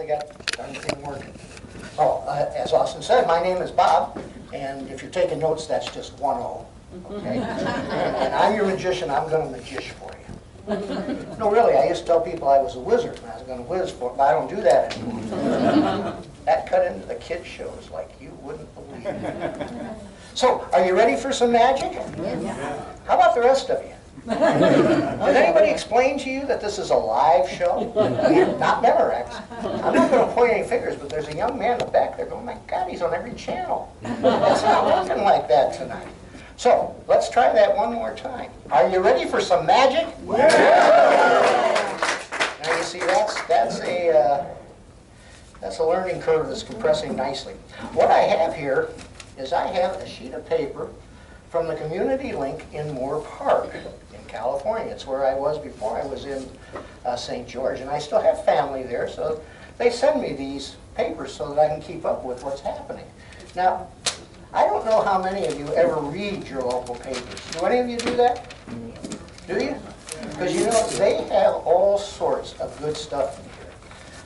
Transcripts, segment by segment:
finally got the darn thing working. Oh, as Austin said, my name is Bob, and if you're taking notes, that's just one O. Okay? And I'm your magician. I'm going to magish for you. No, really, I used to tell people I was a wizard and I was going to whiz for it, but I don't do that anymore. That cut into the kids' shows like you wouldn't believe. So, are you ready for some magic? Yeah. How about the rest of you? Did anybody explain to you that this is a live show? Not Memorex. I'm not going to point any fingers, but there's a young man in the back there going, my God, he's on every channel. It's not looking like that tonight. So, let's try that one more time. Are you ready for some magic? Yeah. Now you see, that's a learning curve that's compressing nicely. What I have here is I have a sheet of paper from the community link in Moore Park in California. It's where I was before I was in St. George, and I still have family there, so they send me these papers so that I can keep up with what's happening. Now, I don't know how many of you ever read your local papers. Do any of you do that? Do you? Because you know, they have all sorts of good stuff in here.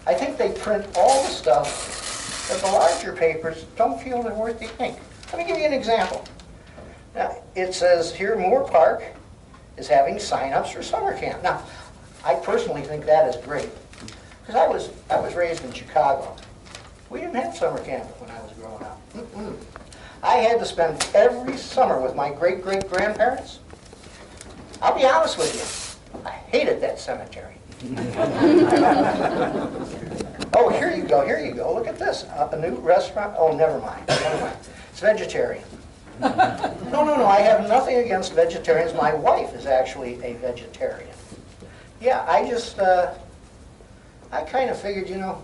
I think they print all the stuff that the larger papers don't feel they're worth the ink. Let me give you an example. Now, it says here Moore Park is having sign-ups for summer camp. Now, I personally think that is great, because I was raised in Chicago. We didn't have summer camp when I was growing up. I had to spend every summer with my great-great-grandparents. I'll be honest with you, I hated that cemetery. Oh, here you go, here you go. Look at this, a new restaurant. Oh, never mind. It's vegetarian. No, I have nothing against vegetarians. My wife is actually a vegetarian. Yeah, I kind of figured, you know,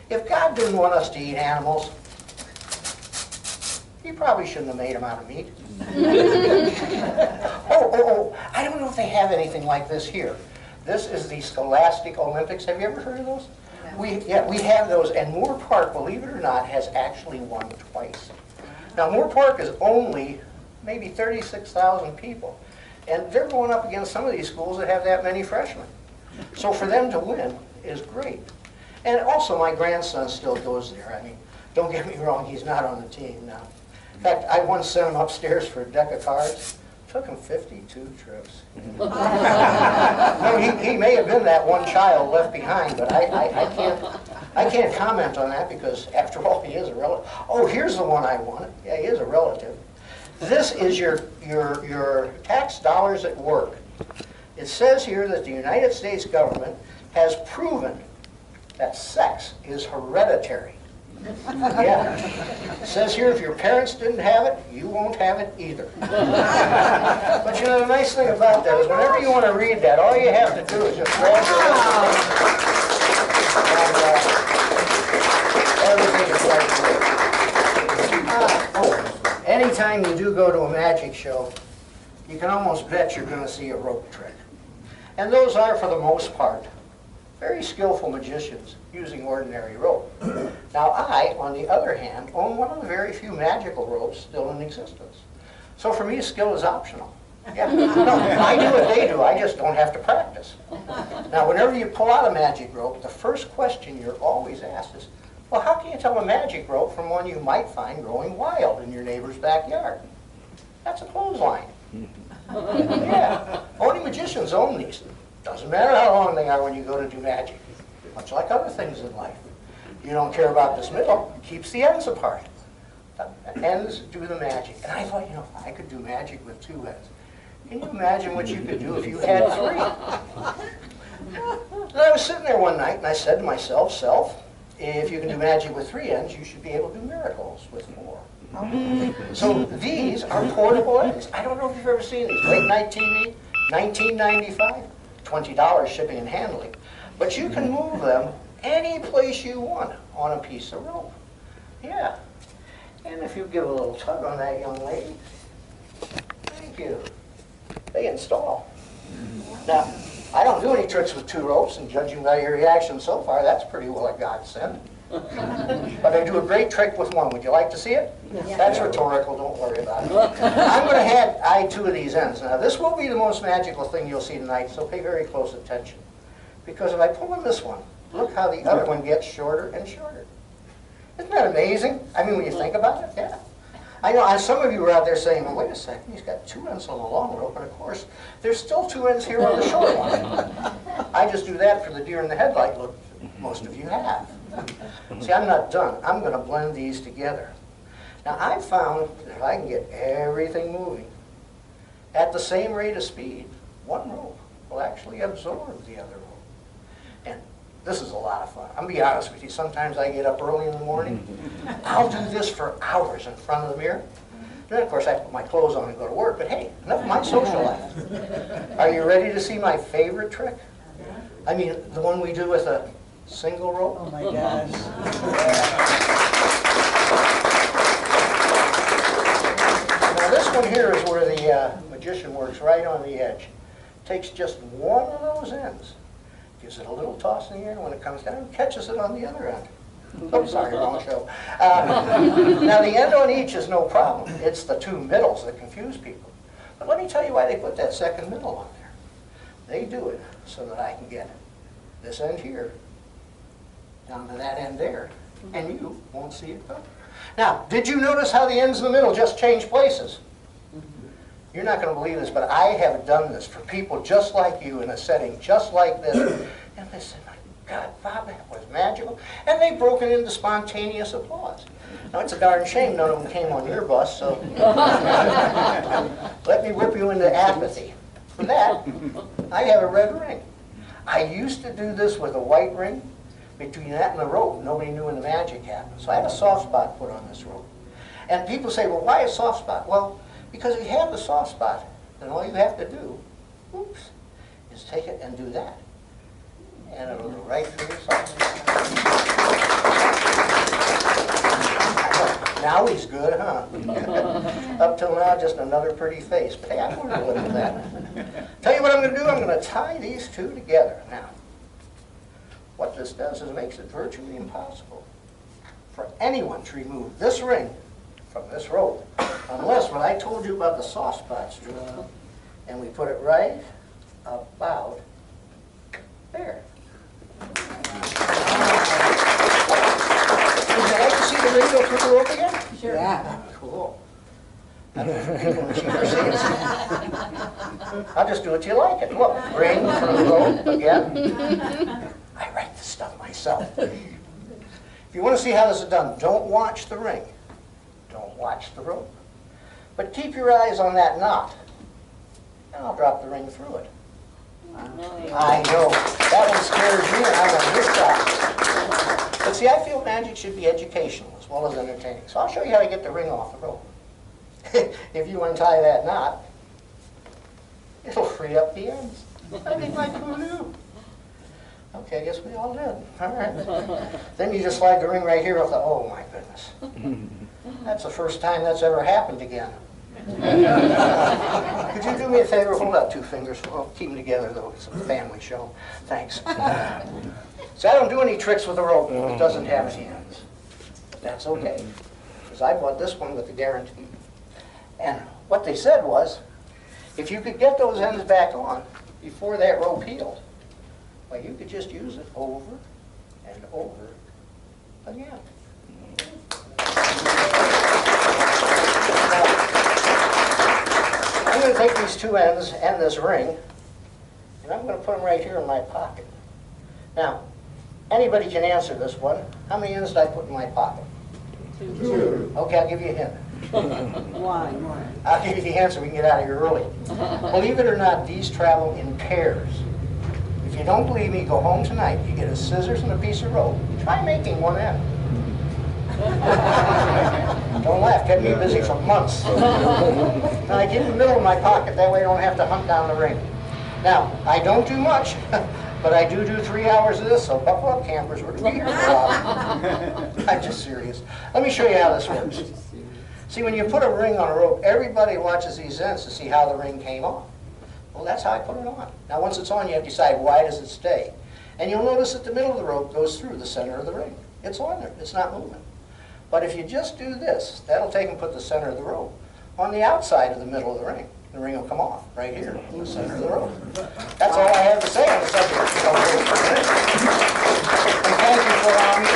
if God didn't want us to eat animals, He probably shouldn't have made them out of meat. Oh, I don't know if they have anything like this here. This is the Scholastic Olympics. Have you ever heard of those? No. We have those, and Moore Park, believe it or not, has actually won twice. Now, Moore Park is only maybe 36,000 people, and they're going up against some of these schools that have that many freshmen. So for them to win is great. And also, my grandson still goes there. I mean, don't get me wrong, he's not on the team now. In fact, I once sent him upstairs for a deck of cards. Took him 52 trips. No, he may have been that one child left behind, but I can't comment on that because, after all, he is a relative. Oh, here's the one I wanted. Yeah, he is a relative. This is your tax dollars at work. It says here that the United States government has proven that sex is hereditary. Yeah. It says here if your parents didn't have it, you won't have it either. But you know, the nice thing about that is whenever you want to read that, all you have to do is just grab your and everything is right there. Anytime you do go to a magic show, you can almost bet you're going to see a rope trick. And those are, for the most part, very skillful magicians using ordinary rope. Now I, on the other hand, own one of the very few magical ropes still in existence. So for me, skill is optional. Yeah, no, I do what they do, I just don't have to practice. Now whenever you pull out a magic rope, the first question you're always asked is, well, how can you tell a magic rope from one you might find growing wild in your neighbor's backyard? That's a clothesline. Yeah, only magicians own these. Doesn't matter how long they are when you go to do magic. Much like other things in life. You don't care about this middle, it keeps the ends apart. The ends do the magic. And I thought, you know, if I could do magic with two ends, can you imagine what you could do if you had three? And I was sitting there one night and I said to myself, self, if you can do magic with three ends, you should be able to do miracles with four. So these are portable ends. I don't know if you've ever seen these. Late night TV, $19.95. $20 shipping and handling. But you can move them any place you want on a piece of rope. Yeah. And if you give a little tug on that young lady, thank you, they install. Now, I don't do any tricks with two ropes, and judging by your reaction so far, that's pretty well a godsend. But I do a great trick with one. Would you like to see it? Yeah. That's rhetorical, don't worry about it. I'm going to eye two of these ends. Now this will be the most magical thing you'll see tonight, so pay very close attention. Because if I pull on this one, look how the other one gets shorter and shorter. Isn't that amazing? I mean, when you think about it, yeah. I know, and some of you are out there saying, well, wait a second, he's got 2 ends on the long rope, and of course, there's still 2 ends here on the short one. I just do that for the deer in the headlight look that most of you have. See, I'm not done. I'm going to blend these together. Now, I've found that if I can get everything moving at the same rate of speed, one rope will actually absorb the other rope. And this is a lot of fun. I'm going to be honest with you. Sometimes I get up early in the morning. I'll do this for hours in front of the mirror. Then, of course, I put my clothes on and go to work. But hey, enough of my social life. Are you ready to see my favorite trick? I mean, the one we do with a single rope. Oh my gosh. Now this one here is where the magician works right on the edge. Takes just one of those ends, gives it a little toss in the air, and when it comes down, catches it on the other end. Oh, sorry, wrong show. Now the end on each is no problem. It's the 2 middles that confuse people. But let me tell you why they put that second middle on there. They do it so that I can get this end here down to that end there, and you won't see it go. Now, did you notice how the ends in the middle just change places? You're not going to believe this, but I have done this for people just like you in a setting just like this. And they said, my God, Bob, that was magical. And they broke it into spontaneous applause. Now, it's a darn shame none of them came on your bus, so let me whip you into apathy. For that, I have a red ring. I used to do this with a white ring. Between that and the rope, nobody knew when the magic happened. So I had a soft spot put on this rope. And people say, well, why a soft spot? Well, because if you have the soft spot, then all you have to do, oops, is take it and do that. And it'll go right through your soft spot. Now he's good, huh? Up till now, just another pretty face. But hey, I want to live with that. Tell you what I'm going to do. I'm going to tie these 2 together. Now, what this does is it makes it virtually impossible for anyone to remove this ring from this rope, unless what I told you about the soft spots, Drew, and we put it right about there. Would you like to see the ring go through the rope again? Sure. Yeah. Cool. I don't know if people in the chamber see it. I'll just do it till you like it. Look, ring through the rope again. I write this stuff myself. If you want to see how this is done, don't watch the ring. Don't watch the rope. But keep your eyes on that knot. And I'll drop the ring through it. I know. That one scares me, and I'm on your side. But see, I feel magic should be educational as well as entertaining. So I'll show you how to get the ring off the rope. If you untie that knot, it'll free up the ends. I think my crew knew. Okay, I guess we all did. All right. Then you just slide the ring right here off the, oh my goodness. That's the first time that's ever happened again. Could you do me a favor? Hold out 2 fingers. Well, keep them together though. It's a family show. Thanks. So I don't do any tricks with the rope if it doesn't have any ends. But that's okay. Because I bought this one with the guarantee. And what they said was, if you could get those ends back on before that rope healed, well, you could just use it over and over again. Now, I'm going to take these 2 ends and this ring, and I'm going to put them right here in my pocket. Now, anybody can answer this one. How many ends did I put in my pocket? 2. Okay, I'll give you a hint. 1. I'll give you the answer. We can get out of here early. Believe it or not, these travel in pairs. If you don't believe me, go home tonight. You get a scissors and a piece of rope. Try making one end. Don't laugh. Kept me busy for months. Now I keep it in the middle of my pocket. That way I don't have to hunt down the ring. Now, I don't do much, but I do 3 hours of this, so buckle up, campers. We're going to be here for a while. I'm just serious. Let me show you how this works. See, when you put a ring on a rope, everybody watches these ends to see how the ring came off. Well, that's how I put it on. Now, once it's on, you have to decide, why does it stay? And you'll notice that the middle of the rope goes through the center of the ring. It's on there. It's not moving. But if you just do this, that'll take and put the center of the rope on the outside of the middle of the ring. The ring will come off right here in the center of the rope. That's all I have to say on the subject of rope. And thank you for allowing me